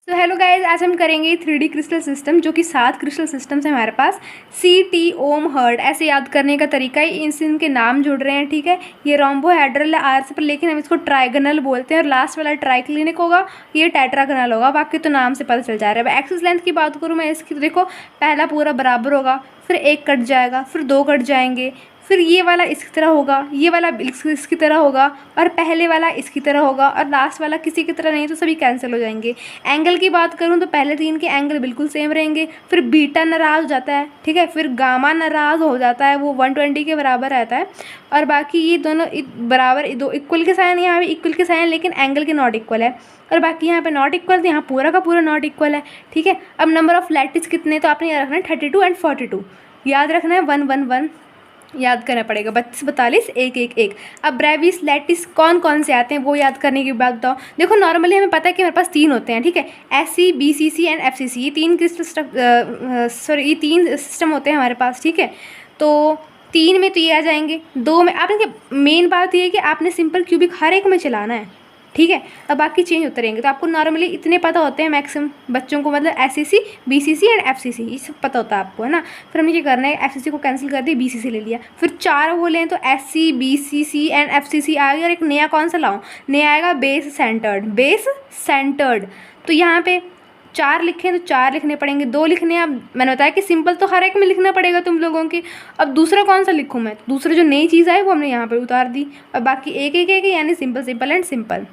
So hello guys, आज हम करेंगे 3D क्रिस्टल सिस्टम, जो कि 7 क्रिस्टल सिस्टम्स हैं हमारे पास। सी टी ओम हर्ड ऐसे याद करने का तरीका है। इनके नाम जुड़ रहे हैं, ठीक है। ये रोम्बोहेड्रल है आर से, पर लेकिन हम इसको ट्राइगोनल बोलते हैं। और लास्ट वाला ट्राइक्लिनिक होगा, ये टेट्रागोनल होगा। बाकी तो नाम से पता चल जा रहा है। एक्सिस लेंथ की बात करूँ मैं इसकी, तो देखो पहला पूरा बराबर होगा, फिर एक कट जाएगा, फिर दो कट जाएंगे, फिर ये वाला इसकी तरह होगा, ये वाला इसकी तरह होगा, और पहले वाला इसकी तरह होगा, और लास्ट वाला किसी की तरह नहीं, तो सभी कैंसिल हो जाएंगे। एंगल की बात करूँ तो पहले 3 के एंगल बिल्कुल सेम रहेंगे। फिर बीटा नाराज़ हो जाता है, ठीक है। फिर गामा नाराज़ हो जाता है, वो 120 के बराबर रहता है। और बाकी ये दोनों बराबर, दो इक्वल के साइन, यहाँ भी इक्वल के साइन, लेकिन एंगल के नॉट इक्वल है। और बाकी यहाँ पे नॉट इक्वल, तो यहाँ पूरा का पूरा नॉट इक्वल है, ठीक है। अब नंबर ऑफ लैटिस कितने, तो आपने याद रखना है 32 एंड 42 याद रखना है। 1 1 1 याद करना पड़ेगा। 32 42 1 1 1। अब ब्रेविस लैटिस कौन कौन से आते हैं वो याद करने की बात बताओ। देखो नॉर्मली हमें पता है कि हमारे पास 3 होते हैं, ठीक है। SC BCC एंड FCC, ये 3 ये 3 सिस्टम होते हैं हमारे पास, ठीक है। तो 3 में तो ये आ जाएंगे, 2 में आपने, मेन बात ये है कि आपने सिंपल क्यूबिक हर एक में चलाना है, ठीक है। अब बाकी चेंज होते रहेंगे। तो आपको नॉर्मली इतने पता होते हैं मैक्सिमम बच्चों को, मतलब SCC BCC एंड FCC, ये सब पता होता है आपको, है ना। फिर हमें ये करना है, FCC को कैंसिल कर दिया, BCC ले लिया। फिर 4 बोले हैं तो SC BCC एंड FCC आ गया। और एक नया कौन सा लाऊं, नया आएगा बेस सेंटर्ड, बेस सेंटर्ड। तो यहाँ पे 4 लिखे हैं तो 4 लिखने पड़ेंगे, 2 लिखने हैं। अब मैंने बताया कि सिंपल तो हर एक में लिखना पड़ेगा तुम लोगों की। अब दूसरा कौन सा लिखूँ मैं, दूसरा जो नई चीज़ आई वो हमने यहाँ पर उतार दी। और बाकी एक एक एक, यानी सिंपल सिंपल एंड सिंपल।